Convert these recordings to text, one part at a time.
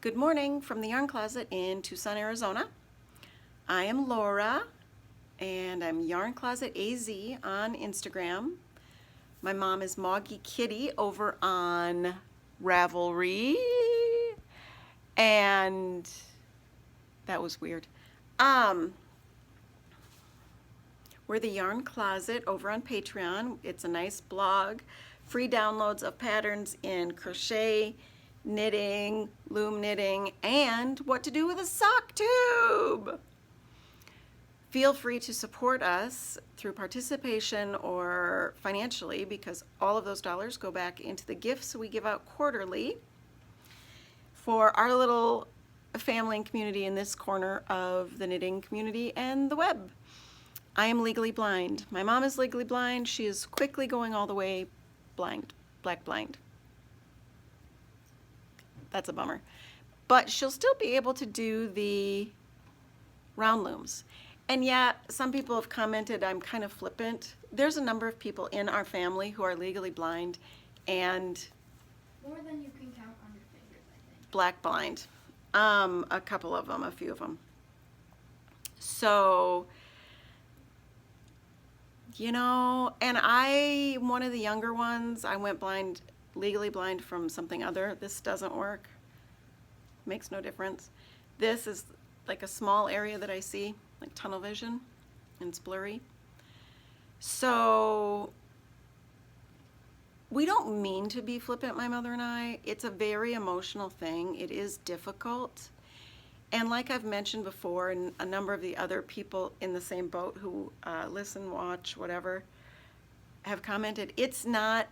Good morning from the Yarn Closet in Tucson, Arizona. I am Laura and I'm Yarn Closet AZ on Instagram. My mom is MawgeeKitty over on Ravelry, and that was weird. We're the Yarn Closet over on Patreon. It's a nice blog, free downloads of patterns in crochet, knitting, loom knitting, and what to do with a sock tube. Feel free to support us through participation or financially, because all of those dollars go back into the gifts we give out quarterly for our little family and community in this corner of the knitting community and the web. I am legally blind. My mom is legally blind. She is quickly going all the way blind, black blind. That's a bummer. But she'll still be able to do the round looms. And yet, some people have commented I'm kind of flippant. There's a number of people in our family who are legally blind and more than you can count on your fingers, I think. Black blind. A couple of them, a few of them. So, you know, and I'm one of the younger ones. I went blind, legally blind from something other. This doesn't work. Makes no difference. This is like a small area that I see, like tunnel vision, and it's blurry. So we don't mean to be flippant, my mother and I. It's a very emotional thing. It is difficult. And like I've mentioned before, and a number of the other people in the same boat who listen, watch, whatever, have commented, it's a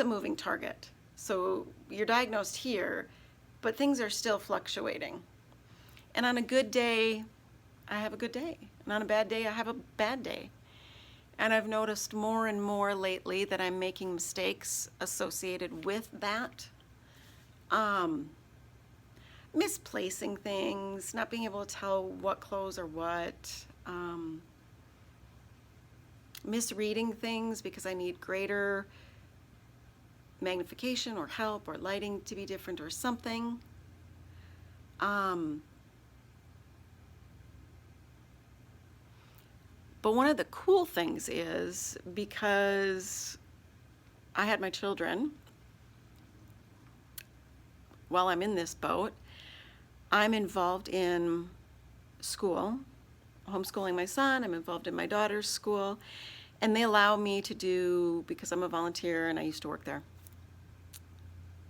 moving target. So you're diagnosed here, but things are still fluctuating. And on a good day, I have a good day. And on a bad day, I have a bad day. And I've noticed more and more lately that I'm making mistakes associated with that. Misplacing things, not being able to tell what clothes are what, misreading things because I need greater magnification or help or lighting to be different or something. But one of the cool things is, because I had my children while I'm in this boat, I'm involved in school, homeschooling my son. I'm involved in my daughter's school, and they allow me to do, because I'm a volunteer and I used to work there,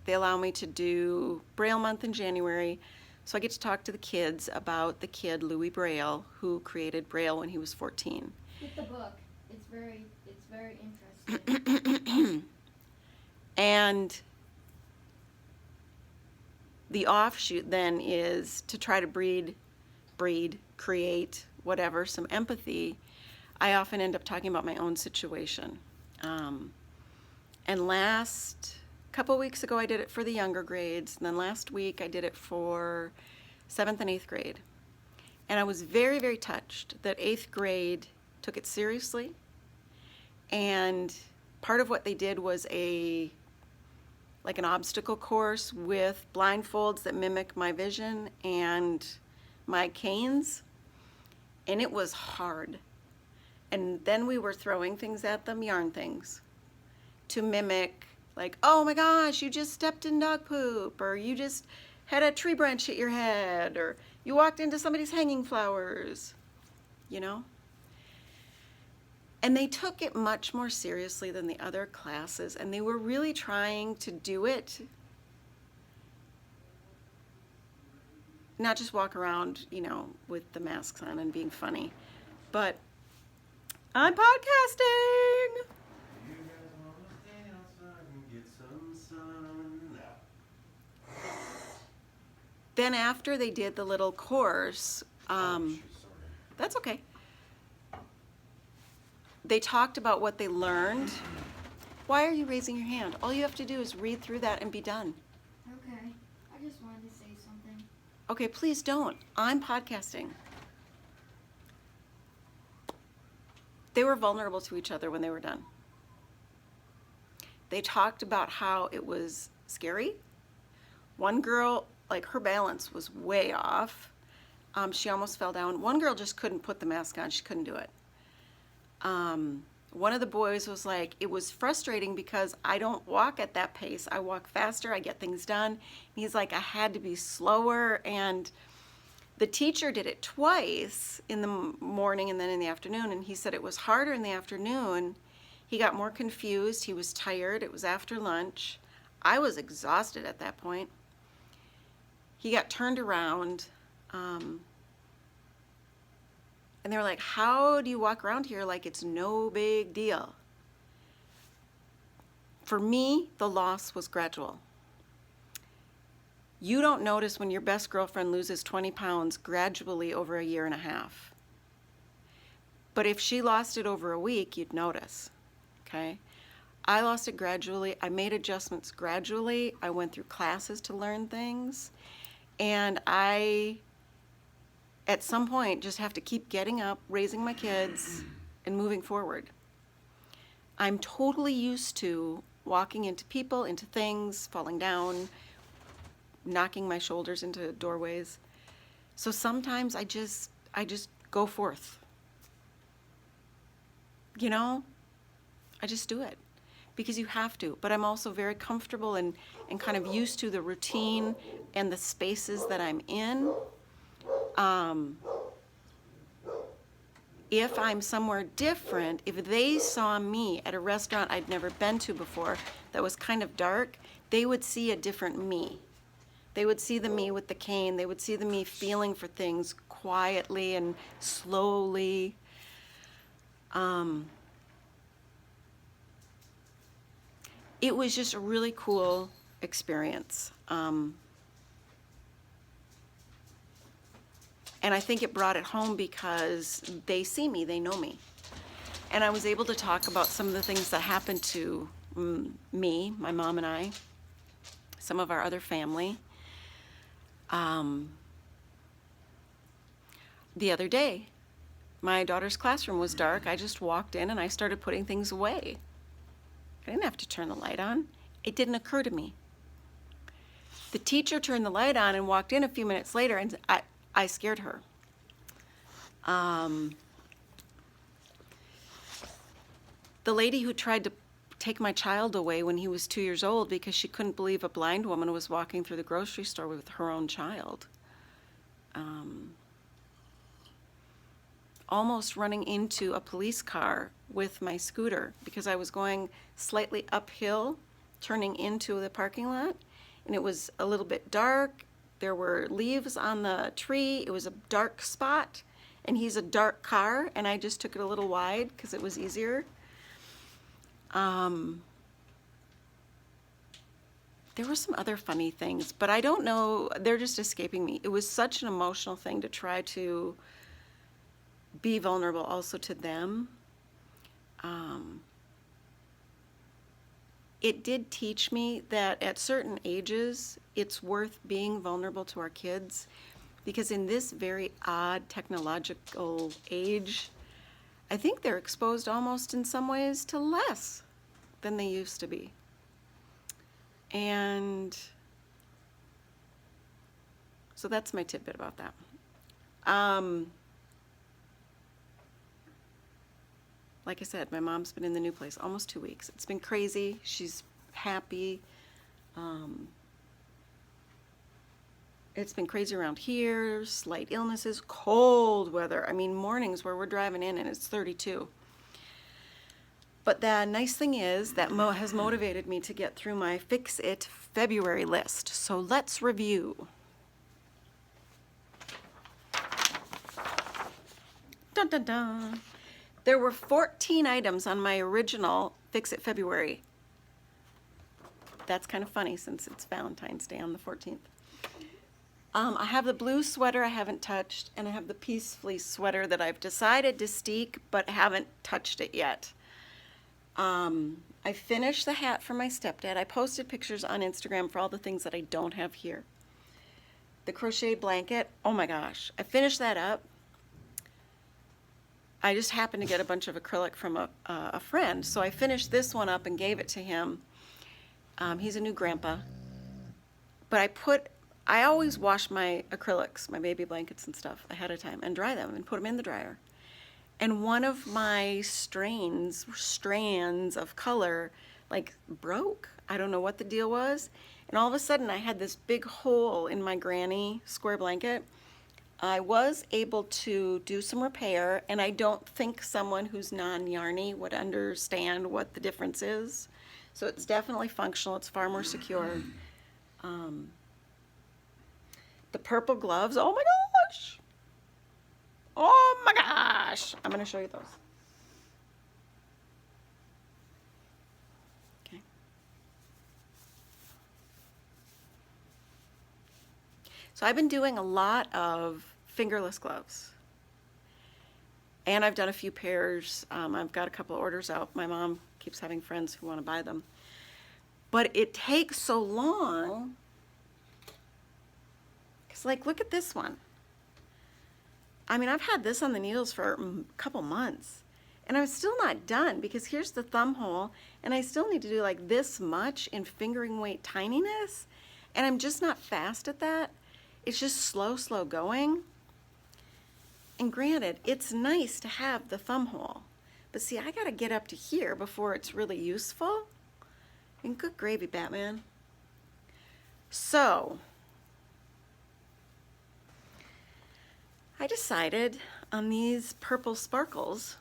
they allow me to do Braille Month in January. So I get to talk to the kids about the kid, Louis Braille, who created Braille when he was 14. Get the book. It's very interesting. And the offshoot then is to try to breed, create, whatever, some empathy. I often end up talking about my own situation. And last couple weeks ago I did it for the younger grades, and then last week I did it for 7th and 8th grade. And I was very, very touched that 8th grade took it seriously. And part of what they did was like an obstacle course with blindfolds that mimic my vision and my canes. And it was hard. And then we were throwing things at them, yarn things, to mimic, like, oh my gosh, you just stepped in dog poop, or you just had a tree branch hit your head, or you walked into somebody's hanging flowers, you know? And they took it much more seriously than the other classes, and they were really trying to do it, not just walk around, you know, with the masks on and being funny, but I'm podcasting! Then after they did the little course, that's okay. They talked about what they learned. Why are you raising your hand? All you have to do is read through that and be done. Okay, I just wanted to say something. Okay, please don't. I'm podcasting. They were vulnerable to each other when they were done. They talked about how it was scary, One girl, like her balance was way off. She almost fell down. One girl just couldn't put the mask on. She couldn't do it. One of the boys was like, it was frustrating because I don't walk at that pace. I walk faster. I get things done. And he's like, I had to be slower. And the teacher did it twice, in the morning and then in the afternoon. And he said it was harder in the afternoon. He got more confused. He was tired. It was after lunch. I was exhausted at that point. He got turned around. And they were like, how do you walk around here like it's no big deal? For me, the loss was gradual. You don't notice when your best girlfriend loses 20 pounds gradually over a year and a half. But if she lost it over a week, you'd notice, okay? I lost it gradually. I made adjustments gradually. I went through classes to learn things. And I, at some point, just have to keep getting up, raising my kids, and moving forward. I'm totally used to walking into people, into things, falling down, knocking my shoulders into doorways. So sometimes I just go forth. You know, I just do it because you have to. But I'm also very comfortable and kind of used to the routine and the spaces that I'm in. If I'm somewhere different, if they saw me at a restaurant I'd never been to before that was kind of dark, they would see a different me. They would see the me with the cane. They would see the me feeling for things quietly and slowly. It was just a really cool experience. And I think it brought it home because they see me, they know me. And I was able to talk about some of the things that happened to me, my mom and I, some of our other family. The other day, my daughter's classroom was dark. I just walked in and I started putting things away. I didn't have to turn the light on. It didn't occur to me. The teacher turned the light on and walked in a few minutes later, and I scared her. The lady who tried to take my child away when he was 2 years old because she couldn't believe a blind woman was walking through the grocery store with her own child. Almost running into a police car with my scooter because I was going slightly uphill, turning into the parking lot, and it was a little bit dark. There were leaves on the tree. It was a dark spot, and he's a dark car, and I just took it a little wide because it was easier. There were some other funny things, but I don't know. They're just escaping me. It was such an emotional thing to try to be vulnerable also to them. It did teach me that at certain ages, it's worth being vulnerable to our kids, because in this very odd technological age, I think they're exposed almost in some ways to less than they used to be. And so that's my tidbit about that. Like I said, my mom's been in the new place almost 2 weeks. It's been crazy. She's happy. It's been crazy around here, slight illnesses, cold weather. I mean, mornings where we're driving in and it's 32. But the nice thing is that has motivated me to get through my Fix It February list. So let's review. Dun, dun, dun. There were 14 items on my original Fix It February. That's kind of funny since it's Valentine's Day on the 14th. I have the blue sweater I haven't touched, and I have the Peace Fleece sweater that I've decided to steek but haven't touched it yet. I finished the hat for my stepdad. I posted pictures on Instagram for all the things that I don't have here. The crochet blanket, oh my gosh, I finished that up. I just happened to get a bunch of acrylic from a friend, so I finished this one up and gave it to him. He's a new grandpa. But I always wash my acrylics, my baby blankets and stuff ahead of time and dry them and put them in the dryer. And one of my strands of color like broke. I don't know what the deal was. And all of a sudden I had this big hole in my granny square blanket. I was able to do some repair, and I don't think someone who's non-yarny would understand what the difference is. So it's definitely functional. It's far more secure. The purple gloves, oh my gosh! Oh my gosh! I'm gonna show you those. Okay. So I've been doing a lot of fingerless gloves. And I've done a few pairs. I've got a couple of orders out. My mom keeps having friends who want to buy them. But it takes so long. Because, like, look at this one. I mean, I've had this on the needles for a couple months. And I'm still not done because here's the thumb hole. And I still need to do like this much in fingering weight tininess. And I'm just not fast at that. It's just slow going. And granted, it's nice to have the thumb hole. But see, I gotta get up to here before it's really useful. And good gravy, Batman. So, I decided on these purple sparkles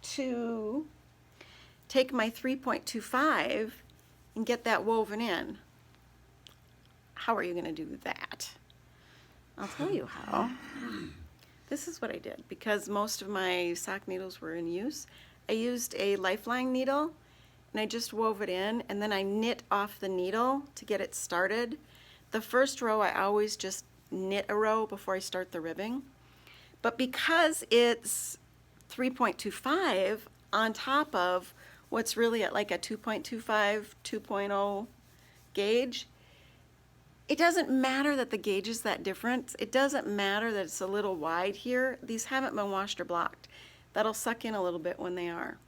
to take my 3.25 and get that woven in. How are you gonna do that? I'll tell you how. This is what I did. Because most of my sock needles were in use, I used a lifeline needle and I just wove it in, and then I knit off the needle to get it started. The first row I always just knit a row before I start the ribbing. But because it's 3.25 on top of what's really at like a 2.25, 2.0 gauge, it doesn't matter that the gauge is that different. It doesn't matter that it's a little wide here. These haven't been washed or blocked. That'll suck in a little bit when they are.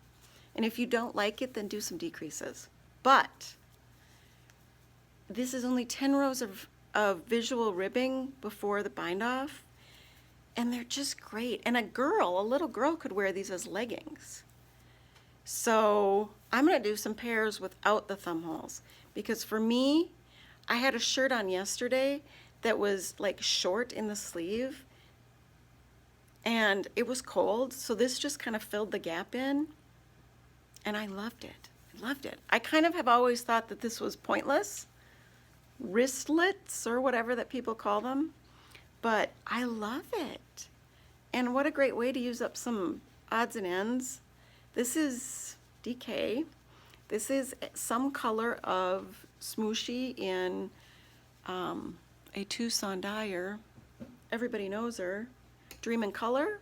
And if you don't like it, then do some decreases. But this is only 10 rows of visual ribbing before the bind off. And they're just great. And a little girl could wear these as leggings. So I'm gonna do some pairs without the thumb holes. Because for me, I had a shirt on yesterday that was like short in the sleeve. And it was cold, so this just kind of filled the gap in. And I loved it. I loved it. I kind of have always thought that this was pointless. Wristlets or whatever that people call them. But I love it. And what a great way to use up some odds and ends. This is DK. This is some color of Smooshy in a Tucson dyer. Everybody knows her. Dream in Color.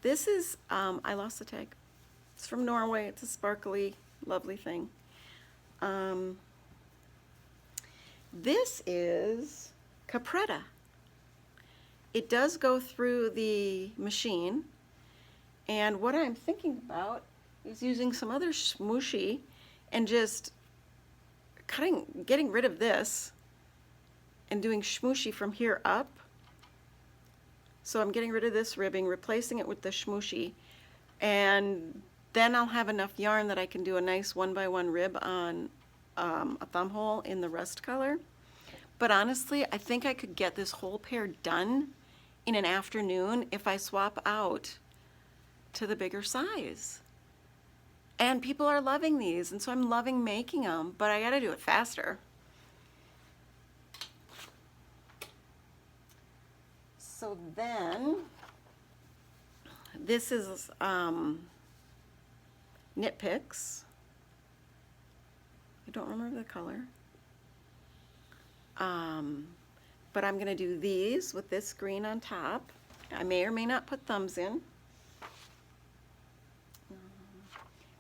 This is, I lost the tag. It's from Norway. It's a sparkly, lovely thing. This is Capretta. It does go through the machine. And what I'm thinking about is using some other Smooshy and just getting rid of this and doing Smooshy from here up. So I'm getting rid of this ribbing, replacing it with the Smooshy, and then I'll have enough yarn that I can do a nice 1x1 rib on a thumb hole in the rust color. But honestly, I think I could get this whole pair done in an afternoon if I swap out to the bigger size. And people are loving these, and so I'm loving making them, but I gotta do it faster. So then, this is Knit Picks. I don't remember the color. But I'm gonna do these with this green on top. I may or may not put thumbs in.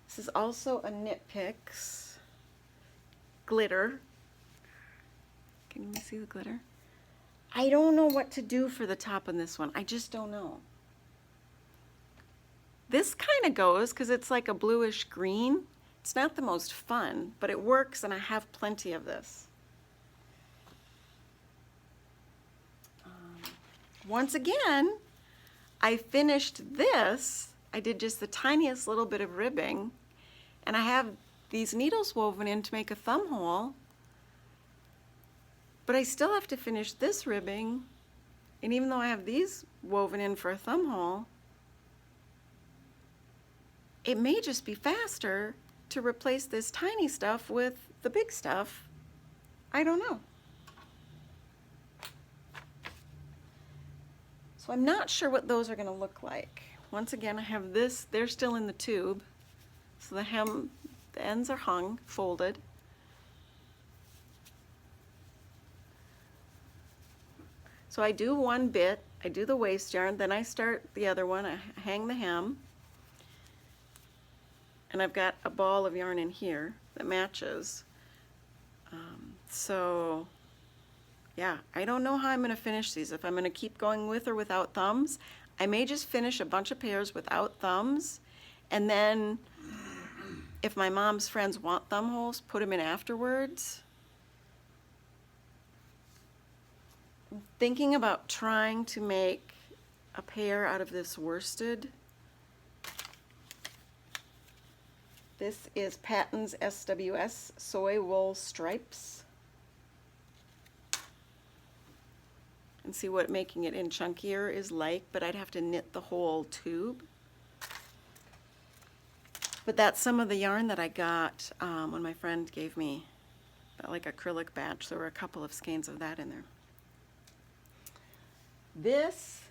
This is also a Knit Picks glitter. Can you see the glitter? I don't know what to do for the top on this one. I just don't know. This kind of goes because it's like a bluish green. It's not the most fun, but it works, and I have plenty of this. once again, I finished this. I did just the tiniest little bit of ribbing, and I have these needles woven in to make a thumb hole, but I still have to finish this ribbing, and even though I have these woven in for a thumb hole, it may just be faster to replace this tiny stuff with the big stuff. I don't know. So I'm not sure what those are going to look like. Once again, I have this, they're still in the tube. So the hem, the ends are hung, folded. So I do one bit, I do the waist yarn, then I start the other one, I hang the hem. And I've got a ball of yarn in here that matches. So yeah, I don't know how I'm going to finish these. If I'm going to keep going with or without thumbs. I may just finish a bunch of pairs without thumbs, and then if my mom's friends want thumb holes, put them in afterwards. I'm thinking about trying to make a pair out of this worsted. This is Patton's SWS Soy Wool Stripes. And see what making it in chunkier is like, but I'd have to knit the whole tube. But that's some of the yarn that I got when my friend gave me that like acrylic batch. There were a couple of skeins of that in there. This,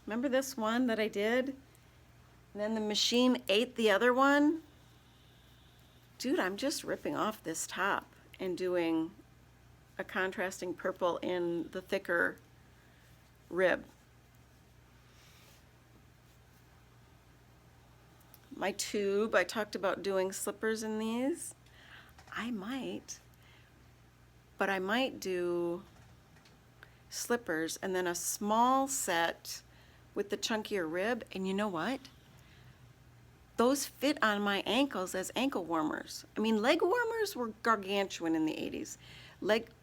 remember this one that I did? And then the machine ate the other one? Dude, I'm just ripping off this top and doing a contrasting purple in the thicker rib. My tube, I talked about doing slippers in these. I might, but I might do slippers and then a small set with the chunkier rib, and you know what? Those fit on my ankles as ankle warmers. I mean, leg warmers were gargantuan in the 80s.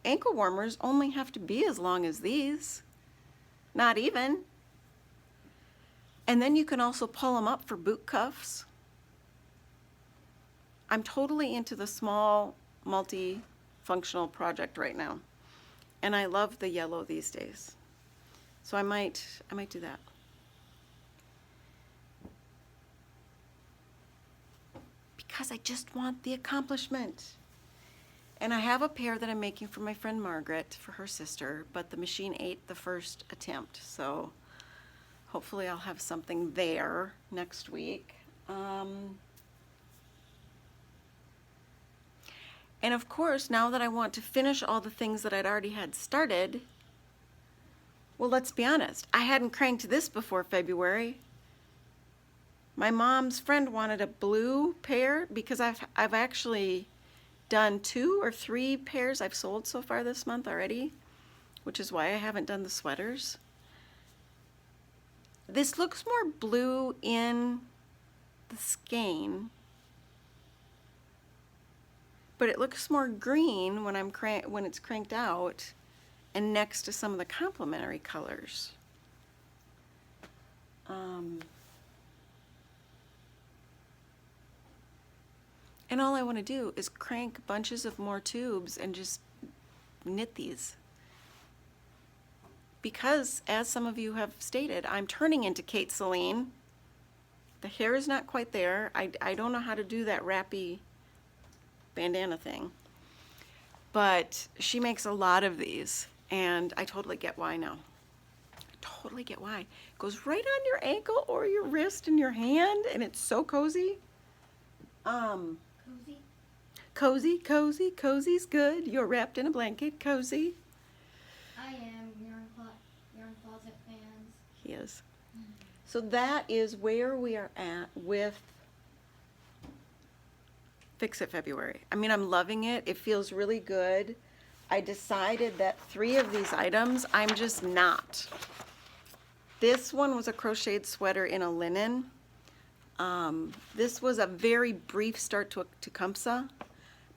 Ankle warmers only have to be as long as these. Not even. And then you can also pull them up for boot cuffs. I'm totally into the small multifunctional project right now. And I love the yellow these days. So I might do that. Because I just want the accomplishment. And I have a pair that I'm making for my friend Margaret for her sister, but the machine ate the first attempt, so hopefully I'll have something there next week. And of course, now that I want to finish all the things that I'd already had started, well, let's be honest, I hadn't cranked this before February. My mom's friend wanted a blue pair because I've actually done 2 or 3 pairs I've sold so far this month already, which is why I haven't done the sweaters. This looks more blue in the skein, but it looks more green when when it's cranked out and next to some of the complementary colors. And all I want to do is crank bunches of more tubes and just knit these. Because, as some of you have stated, I'm turning into Kate Celine. The hair is not quite there. I don't know how to do that wrappy bandana thing. But she makes a lot of these, and I totally get why now. I totally get why. It goes right on your ankle or your wrist and your hand, and it's so cozy. Cozy? Cozy, cozy, cozy's good. You're wrapped in a blanket, cozy. I am YarnCloset fans. He is. So that is where we are at with Fix It February. I mean, I'm loving it. It feels really good. I decided that 3 of these items, I'm just not. This one was a crocheted sweater in a linen. This was a very brief start to Tecumseh,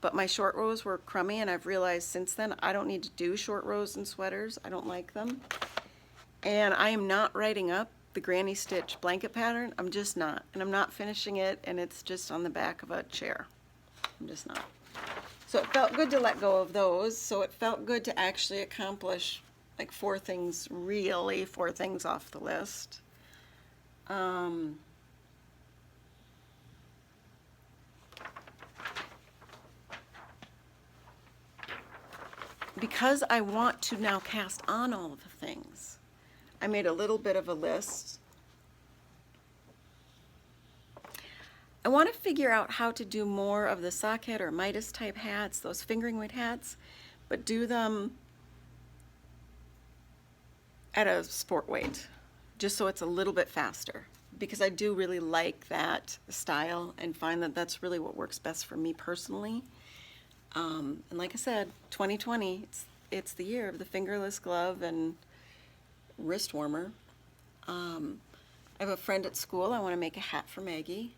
but my short rows were crummy, and I've realized since then I don't need to do short rows and sweaters. I don't like them. And I am not writing up the granny stitch blanket pattern. I'm just not. And I'm not finishing it, and it's just on the back of a chair. I'm just not. So it felt good to let go of those. So it felt good to actually accomplish like 4 things, really 4 things off the list. Because I want to now cast on all of the things, I made a little bit of a list. I want to figure out how to do more of the socket or Midas type hats, those fingering weight hats, but do them at a sport weight, just so it's a little bit faster. Because I do really like that style and find that that's really what works best for me personally. And like I said, 2020, it's the year of the fingerless glove and wrist warmer. I have a friend at school. I want to make a hat for Maggie.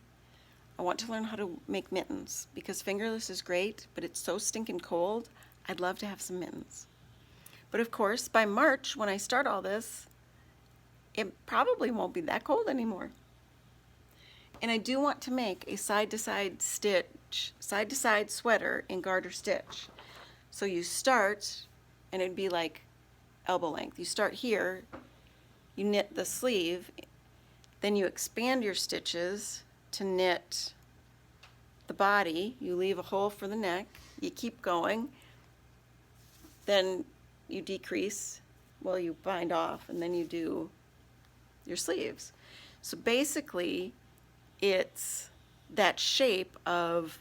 I want to learn how to make mittens because fingerless is great, but it's so stinking cold. I'd love to have some mittens. But of course, by March, when I start all this, it probably won't be that cold anymore. And I do want to make a side-to-side stitch, side-to-side sweater in garter stitch. So you start, and it'd be like elbow length. You start here, you knit the sleeve, then you expand your stitches to knit the body. You leave a hole for the neck, you keep going, then you decrease, well, you bind off, and then you do your sleeves. So basically, it's that shape of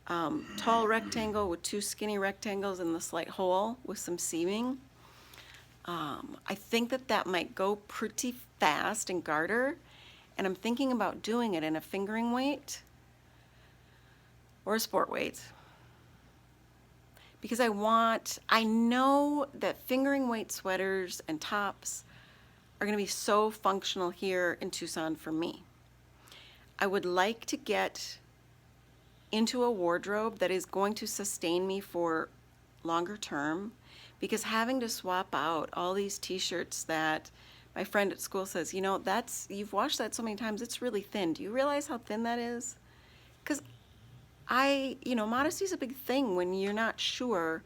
tall rectangle with 2 skinny rectangles in the slight hole with some seaming. I think that might go pretty fast in garter, and I'm thinking about doing it in a fingering weight or a sport weight. Because I know that fingering weight sweaters and tops are going to be so functional here in Tucson for me. I would like to get into a wardrobe that is going to sustain me for longer term, because having to swap out all these t-shirts that my friend at school says, you know, you've washed that so many times, it's really thin. Do you realize how thin that is? Because modesty is a big thing when you're not sure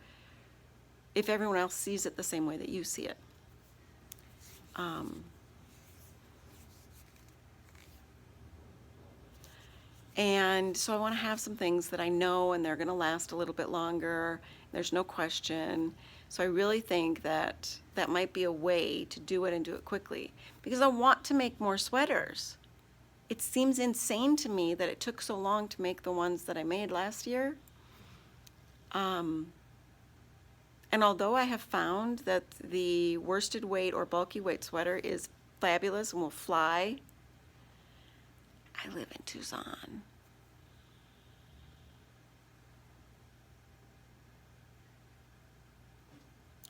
if everyone else sees it the same way that you see it. And so I want to have some things that I know and they're going to last a little bit longer. There's no question. So I really think that might be a way to do it and do it quickly, because I want to make more sweaters. It seems insane to me that it took so long to make the ones that I made last year. And although I have found that the worsted weight or bulky weight sweater is fabulous and will fly, I live in Tucson.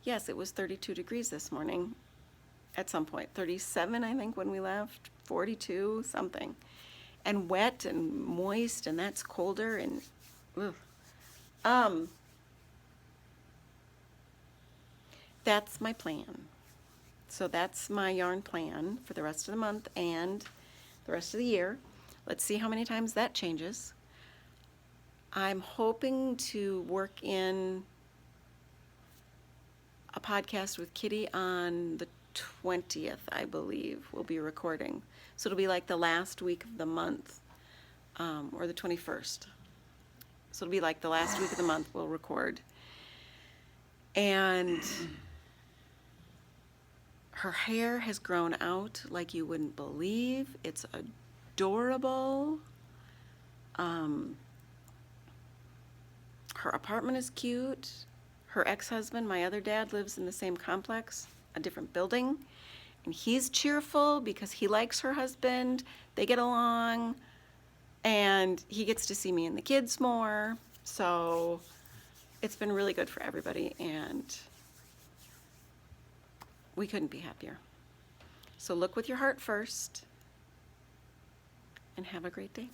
Yes, it was 32 degrees this morning at some point. 37, I think, when we left. 42, something. And wet and moist, and that's colder. And that's my plan. So that's my yarn plan for the rest of the month and the rest of the year. Let's see how many times that changes. I'm hoping to work in a podcast with Kitty on the 20th, I believe, we'll be recording. So it'll be like the last week of the month, or the 21st. So it'll be like the last week of the month we'll record. And her hair has grown out like you wouldn't believe. It's adorable. Her apartment is cute. Her ex-husband, my other dad, lives in the same complex, a different building, and he's cheerful because he likes her husband. They get along, and he gets to see me and the kids more. So it's been really good for everybody, and we couldn't be happier. So look with your heart first, and have a great day.